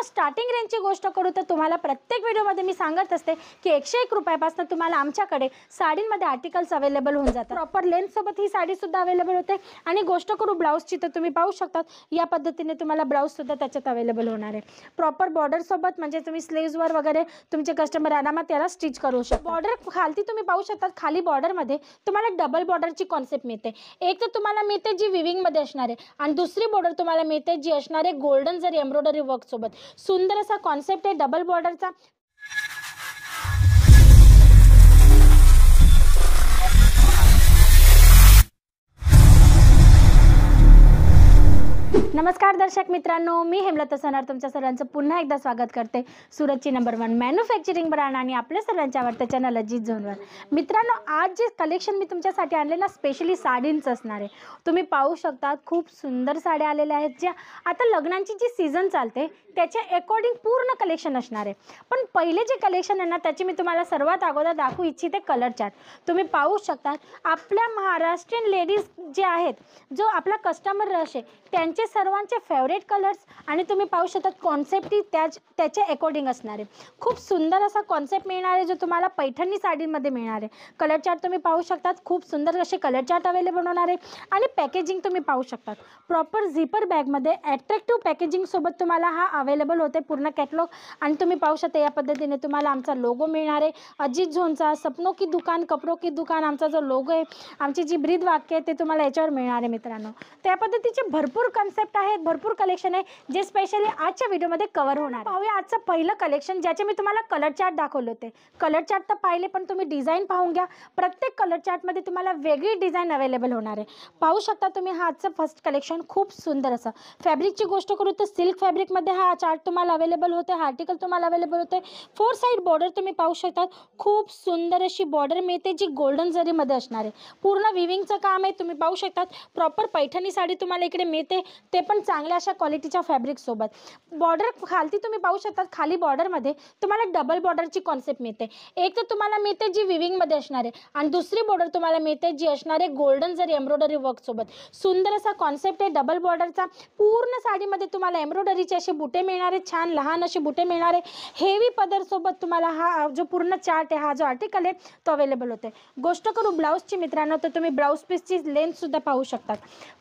मित्रांनो स्टार्टिंग रेंजची गोष्ट करू तर तुम्हाला प्रत्येक व्हिडिओमध्ये मी सांगत असते की 101 रुपयापासून तुम्हाला आमच्याकडे साडींमध्ये आर्टिकल्स अवेलेबल होऊन जातात। प्रॉपर लेंथ सोबत ही साडी सुद्धा अवेलेबल होते। आणि गोष्ट करू ब्लाउजची तर तुम्ही पाहू शकता या पद्धतीने तुम्हाला ब्लाउज सुद्धा त्याच्यात अवेलेबल होणार आहे। प्रॉपर बॉर्डर सोबत म्हणजे तुम्ही स्लीव्सवर वगैरे तुमचे कस्टमर आरामात त्याला स्टिच करू शकता। बॉर्डर खालती तुम्ही पाहू शकता, खाली बॉर्डरमध्ये तुम्हाला डबल बॉर्डरची कॉन्सेप्ट मिळते। एक तर तुम्हाला मिळते जी विविंग मध्ये असणार आहे आणि दुसरी बॉर्डर तुम्हाला मिळते जी असणार आहे गोल्डन जरी एम्ब्रॉयडरी वर्क सोबत। सुंदर असा कॉन्सेप्ट आहे डबल बॉर्डरचा। नमस्कार दर्शक मित्रांनो, मी हेमलता सनार तुमच्या सर्वांचं पुन्हा एकदा स्वागत करते सुरतची नंबर 1 मॅन्युफॅक्चरिंग ब्रँड आणि आपल्या सर्वांच्या आवडत्या चॅनल अजित झोनवर। मित्रांनो, आज जे कलेक्शन मी तुमच्यासाठी आणले ना स्पेशली साडींचं असणार आहे। तुम्ही पाहू शकता खूप सुंदर साड्या आलेल्या आहेत ज्या आता लग्नांची जी सीझन चालते त्याच्या अकॉर्डिंग पूर्ण कलेक्शन असणार आहे। पण पहिले जे कलेक्शन आहे ना त्याची मी तुम्हाला सर्वात अगोदर दाखवू इच्छिते कलर चार्ट। तुम्ही पाहू शकता आपल्या महाराष्ट्रीयन लेडीज जे आहेत, जो आपला कस्टमर रश आहे त्यांचे सर्वांचे फेवरेट कलर्स आणि तुम्ही पाहू शकता कॉन्सेप्ट ही त्याच्या अकॉर्डिंग असणार आहे। खूप सुंदर असा कॉन्सेप्ट मिळणार आहे जो तुम्हाला पैठणी साडींमध्ये मिळणार आहे। कलर चार्ट तुम्ही पाहू शकता, खूप सुंदर असे कलर चार्ट अवेलेबल होणार आहे। आणि पॅकेजिंग तुम्ही पाहू शकता प्रॉपर झिपर बॅगमध्ये अट्रॅक्टिव्ह पॅकेजिंग सोबत तुम्हाला हा अवेलेबल होते पूर्ण कॅटलॉग। आणि तुम्ही पाहू शकता या पद्धतीने तुम्हाला आमचा लोगो मिळणार आहे अजित झोनचा। सपनों की दुकान कपड़ों की दुकान आमचा जो लोगो आहे, आमची जी ब्रीद वाक्य आहे ते तुम्हाला याच्यावर मिळणार आहे। मित्रांनो, त्या पद्धतीचे भरपूर कन्सेप्ट आहेत, भरपूर कलेक्शन आहे जे स्पेशली आजच्या व्हिडिओमध्ये कव्हर होणार। पाहूया आजचं पहिलं कलेक्शन ज्याचे मी तुम्हाला कलर चार्ट दाखवले होते। कलर चार्ट तर पाहिले, पण तुम्ही डिझाईन पाहून घ्या। प्रत्येक कलर चार्टमध्ये तुम्हाला वेगळी डिझाईन अवेलेबल होणार आहे। पाहू शकता तुम्ही हा आजचं फर्स्ट कलेक्शन खूप सुंदर असं। फॅब्रिकची गोष्ट करू तर सिल्क फॅब्रिकमध्ये हा चार्ट तुम्हाला अवेलेबल होते, हा आर्टिकल तुम्हाला अवेलेबल होते। 4 साइड बॉर्डर तुम्ही पाहू शकता, खूप सुंदर अशी बॉर्डर मिळते जी गोल्डन जरीमध्ये असणार आहे। पूर्ण विविंगचं काम आहे, तुम्ही पाहू शकता प्रॉपर पैठणी साडी तुम्हाला इकडे मिळते, ते पण चांगल्या अशा क्वालिटीच्या फॅब्रिक सोबत। बॉर्डर खालती तुम्ही पाहू शकता, खाली बॉर्डरमध्ये तुम्हाला डबल बॉर्डरची कॉन्सेप्ट मिळते। एक तर तुम्हाला मिळते जी विविंगमध्ये असणार आहे आणि दुसरी बॉर्डर तुम्हाला मिळते जी असणार आहे गोल्डन जरी एम्ब्रॉयडरी वर्क सोबत। सुंदर असा कॉन्सेप्ट आहे डबल बॉर्डरचा। पूर्ण साडीमध्ये तुम्हाला एम्ब्रॉयडरीचे असे बुटे मिळणार आहेत, छान लहान असे बुटे मिळणार आहे। हेवी पदर सोबत तुम्हाला हा जो पूर्ण चार्ट आहे, हा जो आर्टिकल आहे तो अवेलेबल होते। गोष्ट करू ब्लाउजची मित्रांनो तर तुम्ही ब्लाउज पीसची लेंथ सुद्धा पाहू शकता।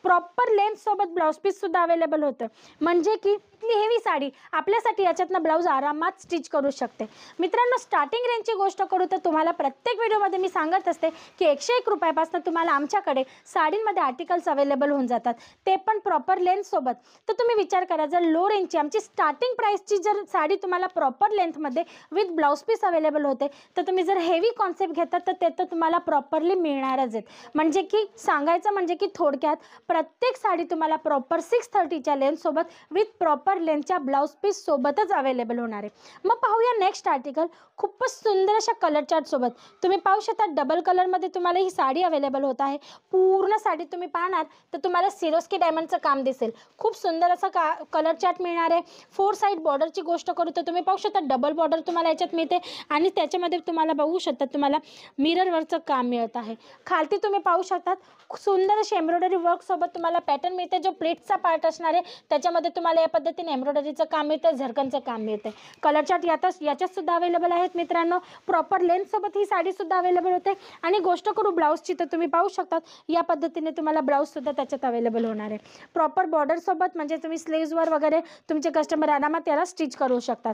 प्रॉपर लेंथ सोबत ब्लाउज पीस सुद्धा अवेलेबल होतं, म्हणजे की हेवी साडी आपल्यासाठी याच्यातनं ब्लाउज आरामात स्टिच करू शकते। मित्रांनो, स्टार्टिंग रेंजची गोष्ट करू तर तुम्हाला प्रत्येक व्हिडिओमध्ये मी सांगत असते की 101 रुपयापासून तुम्हाला आमच्याकडे साडींमध्ये आर्टिकल्स अवेलेबल होऊन जातात, ते पण प्रॉपर लेंथ सोबत। तर तुम्ही विचार करा, जर लो रेंजची आमची स्टार्टिंग प्राइसची जर साडी तुम्हाला proper लेंथमध्ये with blouse piece available होते, तर तुम्ही जर हेवी कॉन्सेप्ट घेतात तर ते तर तुम्हाला प्रॉपरली मिळणारच आहेत। म्हणजे की सांगायचं म्हणजे की थोडक्यात प्रत्येक साडी तुम्हाला प्रॉपर 630च्या लेंथ सोबत विथ प्रॉपर लेंथच्या ब्लाउज पीस सोबतच अवेलेबल होणार आहे। मग पाहूया नेक्स्ट आर्टिकल खूपच सुंदर अशा कलर चार्ट सोबत। तुम्ही पाहू शकता डबल कलरमध्ये तुम्हाला ही साडी अवेलेबल होत आहे। पूर्ण साडी तुम्ही पाहणार तर तुम्हाला सिरोस्की डायमंडचं काम दिसेल। खूप सुंदर असा कलर चार्ट मिळणार आहे। 4 साइड बॉर्डरची गोष्ट करू तर तुम्ही पाहू शकता डबल बॉर्डर तुम्हाला याच्यात मिळते आणि त्याच्यामध्ये तुम्हाला बघू शकता तुम्हाला मिरर वर्कचं काम मिळत आहे। खालती तुम्ही पाहू शकता सुंदर अशी एम्ब्रॉयडरी वर्क सोबत तुम्हाला पॅटर्न मिळते। जो प्लेटचा पार्ट असणार आहे त्याच्यामध्ये तुम्हाला या पद्धतीने एम्ब्रॉयडरीचं काम मिळतं, झरकनचं काम मिळते। कलर चार्ट याच्यात सुद्धा अवेलेबल आहेत मित्रांनो। प्रॉपर लेंथ सोबत ही साडी सुद्धा अवेलेबल होते। आणि गोष्ट करू ब्लाउजची तर तुम्ही पाहू शकता या पद्धतीने तुम्हाला ब्लाउज सुद्धा त्याच्यात अवेलेबल होणार आहे। प्रॉपर बॉर्डर सोबत म्हणजे तुम्ही स्लीव्सवर वगैरे तुमचे कस्टमर आरामात त्याला स्टिच करू शकतात।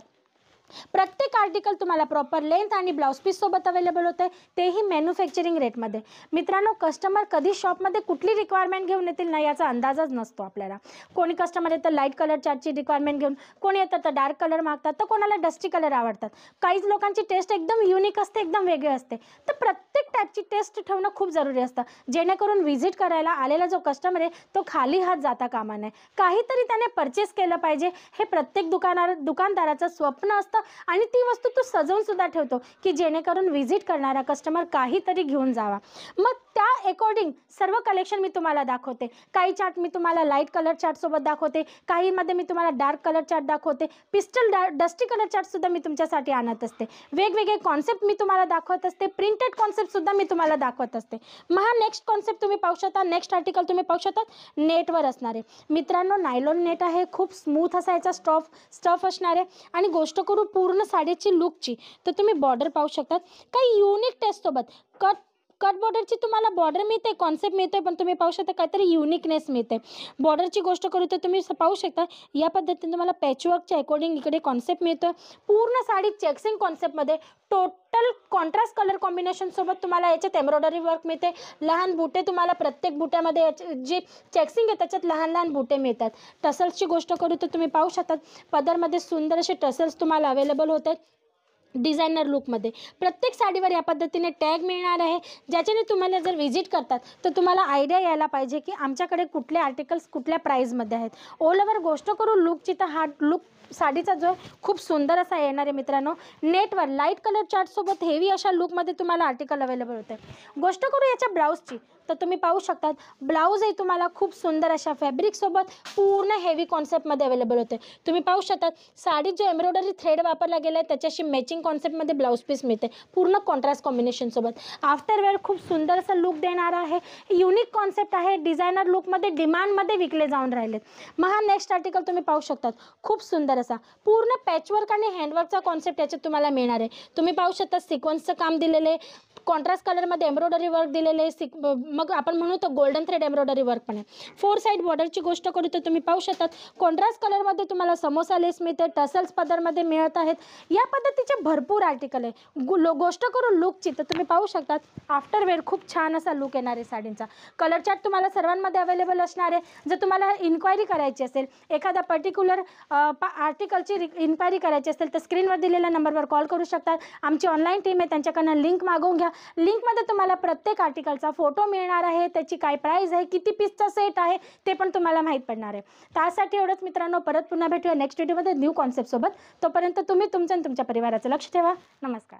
प्रत्येक आर्टिकल तुम्हाला प्रॉपर लेंथ आणि ब्लाउज पीस सोबत अवेलेबल होते, तेही मॅन्युफॅक्चरिंग रेटमध्ये। मित्रांनो, कस्टमर कधी शॉपमध्ये कुठली रिक्वायरमेंट घेऊन येतील ना याचा अंदाजच नसतो आपल्याला। कोणी कस्टमर येतं लाईट कलर चार्टची रिक्वायरमेंट घेऊन, कोणी येतं तर डार्क कलर मागतात, तर कोणाला डस्टी कलर आवडतात। काहीच लोकांची टेस्ट एकदम युनिक असते, एकदम वेगळी असते। तर प्रत्येक टाईपची टेस्ट ठेवणं खूप जरुरी असतं, जेणेकरून व्हिजिट करायला आलेला जो कस्टमर आहे तो खाली हात जाता कामा नये, काहीतरी त्याने परचेस केलं पाहिजे। हे प्रत्येक दुकानदाराचं स्वप्न असतं असतं आणि ती वस्तू तू सजवून सुद्धा ठेवतो की जेणेकरून व्हिजिट करणारा कस्टमर काहीतरी घेऊन जावा. मग त्या अकॉर्डिंग सर्व कलेक्शन मी तुम्हाला दाखवते. काही चार्ट मी तुम्हाला लाईट कलर चार्टसोबत दाखवते, काहीमध्ये मी तुम्हाला डार्क कलर चार्ट दाखवते, पिस्टल डस्टी कलर चार्टसुद्धा मी तुमच्यासाठी आणत असते. वेगवेगळे कॉन्सेप्ट मी तुम्हाला दाखवत असते, प्रिंटेड कॉन्सेप्टसुद्धा मी तुम्हाला दाखवत असते. मग हा नेक्स्ट कॉन्सेप्ट तुम्ही पाहू शकता, नेक्स्ट आर्टिकल तुम्ही पाहू शकता नेटवर असणारे. मित्रांनो, नायलॉन नेट आहे, खूप स्मूथ असा याचा स्टफ असणार आहे. आणि गोष्ट करू पूर्ण साडीची लुकची, तर तुम्ही बॉर्डर पाहू शकता काही युनिक टेस्टसोबत. कट बॉर्डरची तुम्हाला बॉर्डर मिळते, कॉन्सेप्ट मिळते, पण तुम्ही पाहू शकता काहीतरी युनिकनेस मिळते. बॉर्डरची गोष्ट करू तर तुम्ही पाहू शकता या पद्धतीने तुम्हाला पॅचवर्कच्या अकॉर्डिंग इकडे कॉन्सेप्ट मिळतो. पूर्ण साडी चेक्सिंग कॉन्सेप्टमध्ये टोटल कॉन्ट्रास्ट कलर कॉम्बिनेशनसोबत तुम्हाला याच्यात एम्ब्रॉयडरी वर्क मिळते. लहान बुटे तुम्हाला प्रत्येक बुट्यामध्ये जे चेक्सिंग आहे त्याच्यात लहान लहान बुटे मिळतात. टसल्सची गोष्ट करू तर तुम्ही पाहू शकता पदरमध्ये सुंदर असे टसल्स तुम्हाला अवेलेबल होतात डिझायनर लुकमध्ये. प्रत्येक साडीवर या पद्धतीने टॅग मिळणार आहे, ज्याच्याने तुम्हाला जर व्हिजिट करतात तर तुम्हाला आयडिया यायला पाहिजे की आमच्याकडे कुठले आर्टिकल्स कुठल्या प्राईजमध्ये आहेत. ऑल ओव्हर गोष्ट करू लुकची, तर हा लुक साडीचा जो खूप सुंदर असा येणार आहे मित्रांनो. नेटवर लाईट कलर चार्टसोबत हेवी अशा लुकमध्ये तुम्हाला आर्टिकल अवेलेबल होते. गोष्ट करू याच्या ब्लाऊजची, तर तुम्ही पाहू शकता ब्लाऊज आहे तुम्हाला खूप सुंदर अशा फॅब्रिकसोबत पूर्ण हेवी कॉन्सेप्टमध्ये अवेलेबल होते. तुम्ही पाहू शकता साडीत जो एम्ब्रॉयडरी थ्रेड वापरला गेला आहे त्याच्याशी मॅचिंग कॉन्सेप्टमध्ये ब्लाऊज पीस मिळते पूर्ण कॉन्ट्रास्ट कॉम्बिनेशनसोबत. आफ्टरवेअर खूप सुंदर असा लुक देणार आहे. युनिक कॉन्सेप्ट आहे, डिझायनर लुकमध्ये डिमांडमध्ये विकले जाऊन राहिलेत. मग हा नेक्स्ट आर्टिकल तुम्ही पाहू शकता खूप सुंदर असा पूर्ण पॅचवर्क आणि हँडवर्कचा कॉन्सेप्ट याच्यात तुम्हाला मिळणार आहे. तुम्ही पाहू शकता सिक्वेन्सचं काम दिलेले, कॉन्ट्रास्ट कलरमध्ये एम्ब्रॉयडरी वर्क दिलेले, मग आपण म्हणू तर गोल्डन थ्रेड एम्ब्रॉयडरी वर्क पण आहे. 4 साइड बॉर्डरची गोष्ट करू तर तुम्ही पाहू शकता कॉन्ट्रास्ट कलरमध्ये तुम्हाला समोसा लेस मिळते, टसल्स पदरमध्ये मिळत आहेत. या पद्धतीचे भरपूर आर्टिकल आहे. गोष्ट करू लुकची, तर तुम्ही पाहू शकता आफ्टरवेअर खूप छान असा लुक येणार आहे साडींचा. कलर चार्ट तुम्हाला सर्वांमध्ये अवेलेबल असणार आहे. जर तुम्हाला इन्क्वायरी करायची असेल, एखादा पर्टिक्युलर आर्टिकलची इन्क्वायरी करायची असेल तर स्क्रीनवर दिलेल्या नंबरवर कॉल करू शकतात. आमची ऑनलाईन टीम आहे, त्यांच्याकडनं लिंक मागवून घ्या. लिंकमध्ये तुम्हाला प्रत्येक आर्टिकलचा फोटो मिळणार आहे, त्याची काय प्राईस आहे, किती पीसचा सेट आहे ते पण तुम्हाला माहीत पडणार आहे. त्यासाठी एवढंच मित्रांनो, परत पुन्हा भेटूया नेक्स्ट व्हिडिओमध्ये न्यू कॉन्सेप्टसोबत. तोपर्यंत तुम्ही तुमचं आणि तुमच्या परिवाराचं लक्ष ठेवा. नमस्कार.